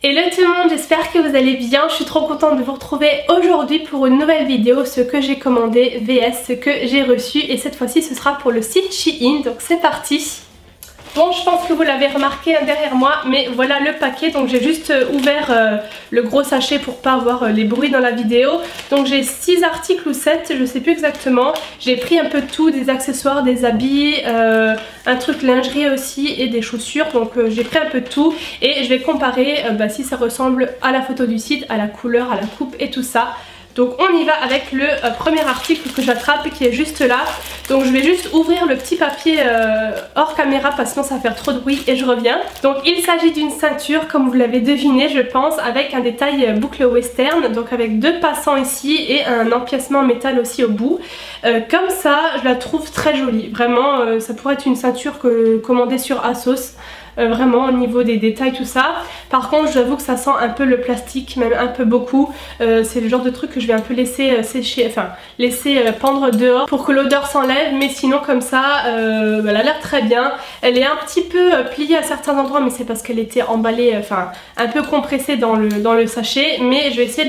Hello tout le monde, j'espère que vous allez bien. Je suis trop contente de vous retrouver aujourd'hui pour une nouvelle vidéo, ce que j'ai commandé vs ce que j'ai reçu, et cette fois-ci ce sera pour le site Shein, donc c'est parti. Bon, je pense que vous l'avez remarqué derrière moi, mais voilà le paquet. Donc j'ai juste ouvert le gros sachet pour pas avoir les bruits dans la vidéo. Donc j'ai 6 articles ou 7, je sais plus exactement. J'ai pris un peu de tout, des accessoires, des habits, un truc lingerie aussi et des chaussures. Donc j'ai pris un peu de tout et je vais comparer si ça ressemble à la photo du site, à la couleur, à la coupe et tout ça. Donc on y va avec le premier article que j'attrape qui est juste là. Donc je vais juste ouvrir le petit papier hors caméra parce que sinon ça va faire trop de bruit et je reviens. Donc il s'agit d'une ceinture, comme vous l'avez deviné je pense, avec un détail boucle western. Donc avec 2 passants ici et un empiècement métal aussi au bout. Comme ça je la trouve très jolie. Vraiment ça pourrait être une ceinture commandée sur ASOS. Vraiment au niveau des détails tout ça. Par contre j'avoue que ça sent un peu le plastique, même un peu beaucoup. C'est le genre de truc que je vais un peu laisser sécher, enfin laisser pendre dehors pour que l'odeur s'enlève. Mais sinon comme ça elle a l'air très bien. Elle est un petit peu pliée à certains endroits, mais c'est parce qu'elle était emballée, enfin un peu compressée dans le sachet. Mais je vais essayer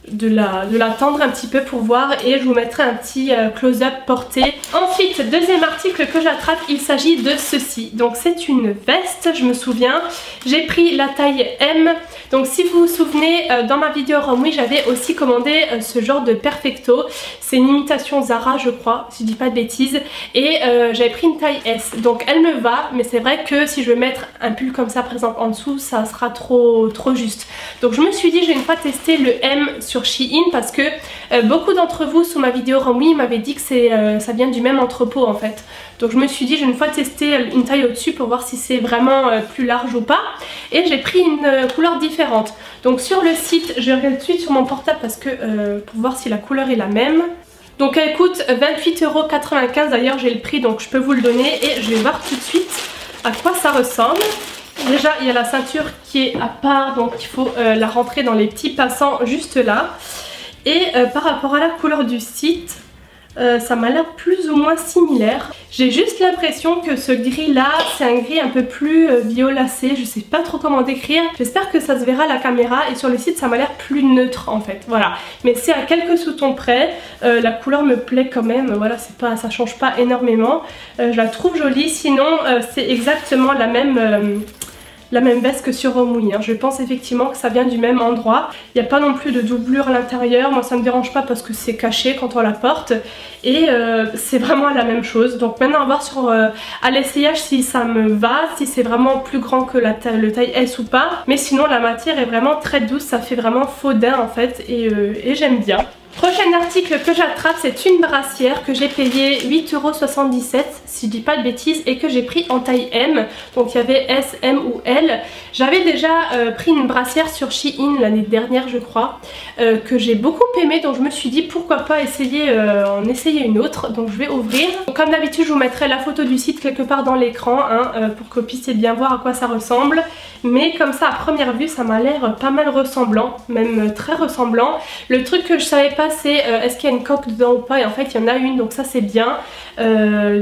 de la tendre un petit peu pour voir et je vous mettrai un petit close-up porté. Ensuite, deuxième article que j'attrape, il s'agit de ceci. Donc c'est une veste, je me souviens. J'ai pris la taille M. Donc si vous vous souvenez, dans ma vidéo Romwe, j'avais aussi commandé ce genre de perfecto. C'est une imitation Zara je crois, si je dis pas de bêtises. Et j'avais pris une taille S. Donc elle me va, mais c'est vrai que si je veux mettre un pull comme ça par exemple en dessous, ça sera trop juste. Donc je me suis dit, je vais une fois tester le M sur Shein parce que beaucoup d'entre vous sous ma vidéo Romwe m'avaient dit que ça vient du même entrepôt en fait. Donc je me suis dit, je vais une fois tester une taille au-dessus pour voir si c'est vraiment plus large ou pas. Et j'ai pris une couleur différente. Donc sur le site, je regarde tout de suite sur mon portable parce que pour voir si la couleur est la même. Donc elle coûte 28,95 €, d'ailleurs j'ai le prix donc je peux vous le donner et je vais voir tout de suite à quoi ça ressemble. Déjà il y a la ceinture qui est à part, donc il faut la rentrer dans les petits passants juste là. Et par rapport à la couleur du site, ça m'a l'air plus ou moins similaire. J'ai juste l'impression que ce gris là c'est un gris un peu plus violacé, je sais pas trop comment décrire. J'espère que ça se verra à la caméra et sur le site ça m'a l'air plus neutre en fait, voilà. Mais c'est à quelques sous-tons près, la couleur me plaît quand même, voilà, ça change pas énormément. Je la trouve jolie, sinon c'est exactement la même veste que sur Romwe, hein. Je pense effectivement que ça vient du même endroit. Il n'y a pas non plus de doublure à l'intérieur. Moi ça me dérange pas parce que c'est caché quand on la porte. Et c'est vraiment la même chose. Donc maintenant on va voir à l'essayage si ça me va, si c'est vraiment plus grand que le taille S ou pas. Mais sinon la matière est vraiment très douce, ça fait vraiment faux daim en fait. Et j'aime bien. Prochain article que j'attrape, c'est une brassière que j'ai payé 8,77 € si je dis pas de bêtises et que j'ai pris en taille M. Donc il y avait S, M ou L. J'avais déjà pris une brassière sur Shein l'année dernière je crois, que j'ai beaucoup aimé, donc je me suis dit pourquoi pas essayer une autre. Donc je vais ouvrir. Donc, comme d'habitude je vous mettrai la photo du site quelque part dans l'écran hein, pour que vous puissiez bien voir à quoi ça ressemble. Mais comme ça à première vue ça m'a l'air pas mal ressemblant, même très ressemblant. Le truc que je savais pas c'est est-ce qu'il y a une coque dedans ou pas, et en fait il y en a une donc ça c'est bien.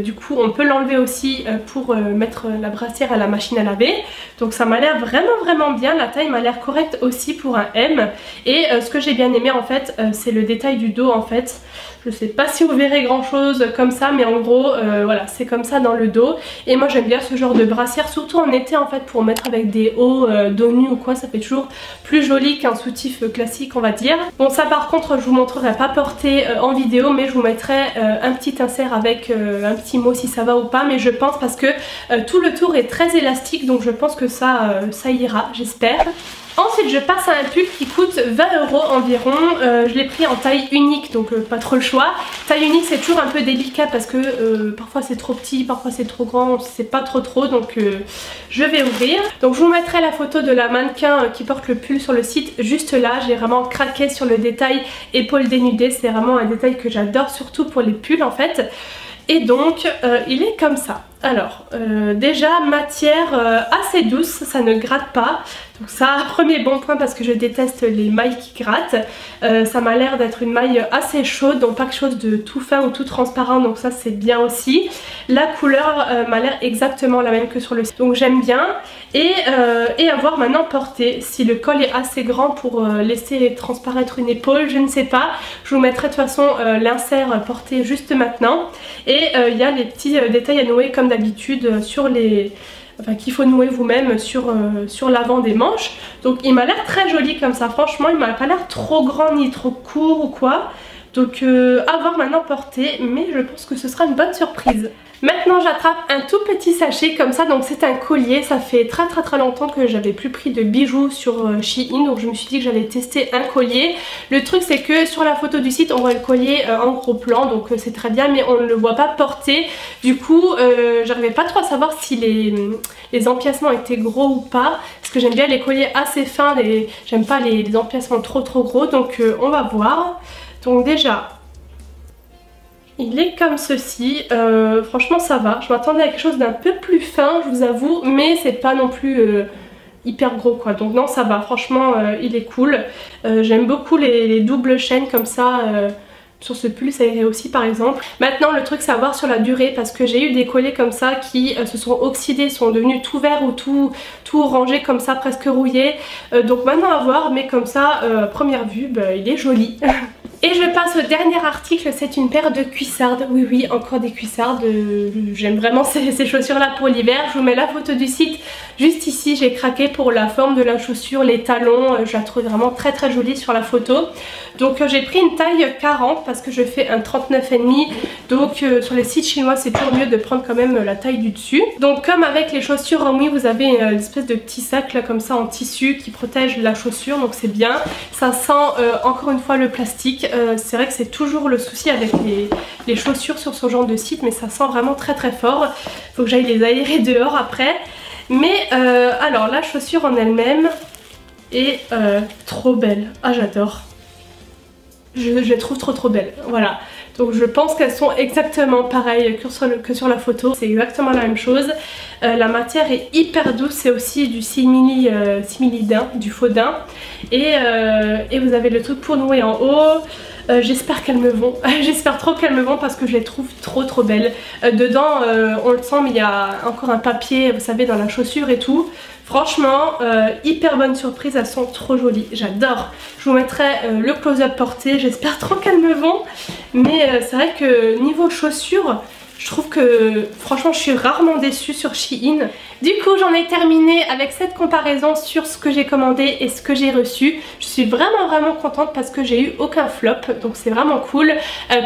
Du coup on peut l'enlever aussi pour mettre la brassière à la machine à laver. Donc ça m'a l'air vraiment bien, la taille m'a l'air correcte aussi pour un M. Et ce que j'ai bien aimé en fait c'est le détail du dos en fait. Je sais pas si vous verrez grand chose comme ça, mais en gros voilà c'est comme ça dans le dos. Et moi j'aime bien ce genre de brassière, surtout en été en fait, pour mettre avec des hauts dos nu ou quoi, ça fait toujours plus joli qu'un soutif classique on va dire. Bon ça par contre je vous montrerai pas porté en vidéo, mais je vous mettrai un petit insert avec un petit mot si ça va ou pas. Mais je pense parce que tout le tour est très élastique, donc je pense que ça ira, j'espère. Ensuite je passe à un pull qui coûte 20 € environ. Je l'ai pris en taille unique, donc pas trop le choix. Taille unique c'est toujours un peu délicat parce que parfois c'est trop petit, parfois c'est trop grand, c'est pas trop, donc je vais ouvrir. Donc je vous mettrai la photo de la mannequin qui porte le pull sur le site juste là. J'ai vraiment craqué sur le détail épaule dénudée, c'est vraiment un détail que j'adore surtout pour les pulls en fait. Et donc il est comme ça. Alors déjà matière assez douce, ça ne gratte pas. Donc ça, premier bon point parce que je déteste les mailles qui grattent. Ça m'a l'air d'être une maille assez chaude, donc pas quelque chose de tout fin ou tout transparent, donc ça c'est bien aussi. La couleur m'a l'air exactement la même que sur le site, donc j'aime bien. Et à voir maintenant porté, si le col est assez grand pour laisser transparaître une épaule, je ne sais pas. Je vous mettrai de toute façon l'insert porté juste maintenant. Et il y a les petits détails à nouer comme d'habitude sur les... Enfin qu'il faut nouer vous-même sur l'avant des manches. Donc il m'a l'air très joli comme ça, franchement il m'a pas l'air trop grand ni trop court ou quoi. Donc à voir maintenant porté, mais je pense que ce sera une bonne surprise. Maintenant j'attrape un tout petit sachet comme ça, donc c'est un collier. Ça fait très longtemps que j'avais plus pris de bijoux sur Shein, donc je me suis dit que j'allais tester un collier. Le truc c'est que sur la photo du site on voit le collier en gros plan, donc c'est très bien, mais on ne le voit pas porté. Du coup j'arrivais pas trop à savoir si les empiècements étaient gros ou pas, parce que j'aime bien les colliers assez fins, j'aime pas les empiècements trop gros, donc on va voir. Donc déjà il est comme ceci, franchement ça va, je m'attendais à quelque chose d'un peu plus fin je vous avoue, mais c'est pas non plus hyper gros quoi, donc non ça va, franchement il est cool. J'aime beaucoup les doubles chaînes comme ça, sur ce pull ça irait aussi par exemple. Maintenant le truc c'est à voir sur la durée, parce que j'ai eu des colliers comme ça qui se sont oxydés, sont devenus tout verts ou tout orangés comme ça, presque rouillés. Donc maintenant à voir, mais comme ça à première vue il est joli. Et je passe au dernier article, c'est une paire de cuissardes. Oui, encore des cuissardes. J'aime vraiment ces chaussures là pour l'hiver. Je vous mets la photo du site juste ici. J'ai craqué pour la forme de la chaussure, les talons. Je la trouve vraiment très jolie sur la photo. Donc j'ai pris une taille 40 parce que je fais un 39,5. Donc sur les sites chinois c'est toujours mieux de prendre quand même la taille du dessus. Donc comme avec les chaussures Romy, vous avez une espèce de petit sac là comme ça en tissu qui protège la chaussure, donc c'est bien. Ça sent encore une fois le plastique. C'est vrai que c'est toujours le souci avec les chaussures sur ce genre de site, mais ça sent vraiment très fort. Faut que j'aille les aérer dehors après. Mais alors la chaussure en elle-même est trop belle. Ah j'adore. Je les trouve trop belles, voilà. Donc je pense qu'elles sont exactement pareilles que sur la photo, c'est exactement la même chose. La matière est hyper douce, c'est aussi du simili daim, du faux daim. Et vous avez le truc pour nouer en haut. J'espère qu'elles me vont, j'espère trop qu'elles me vont parce que je les trouve trop belles. Dedans on le sent, mais il y a encore un papier, vous savez, dans la chaussure et tout. Franchement hyper bonne surprise, elles sont trop jolies, j'adore. Je vous mettrai le close-up porté, j'espère trop qu'elles me vont. Mais c'est vrai que niveau chaussures, je trouve que franchement je suis rarement déçue sur Shein. Du coup j'en ai terminé avec cette comparaison sur ce que j'ai commandé et ce que j'ai reçu. Je suis vraiment contente parce que j'ai eu aucun flop, donc c'est vraiment cool.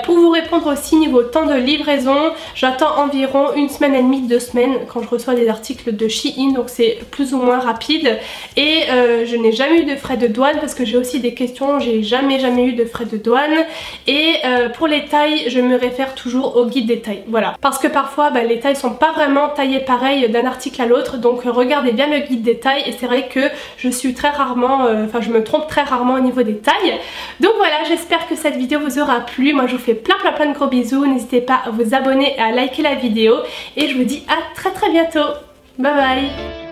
Pour vous répondre aussi niveau temps de livraison, j'attends environ 1 semaine et demie, 2 semaines quand je reçois des articles de Shein, donc c'est plus ou moins rapide. Et je n'ai jamais eu de frais de douane parce que j'ai aussi des questions, j'ai jamais eu de frais de douane. Et pour les tailles je me réfère toujours au guide des tailles, voilà. Parce que parfois les tailles sont pas vraiment taillées pareil d'un article à l'autre, donc regardez bien le guide des tailles. Et c'est vrai que je suis très rarement, enfin je me trompe très rarement au niveau des tailles. Donc voilà, j'espère que cette vidéo vous aura plu. Moi je vous fais plein de gros bisous, n'hésitez pas à vous abonner et à liker la vidéo. Et je vous dis à très bientôt, bye bye.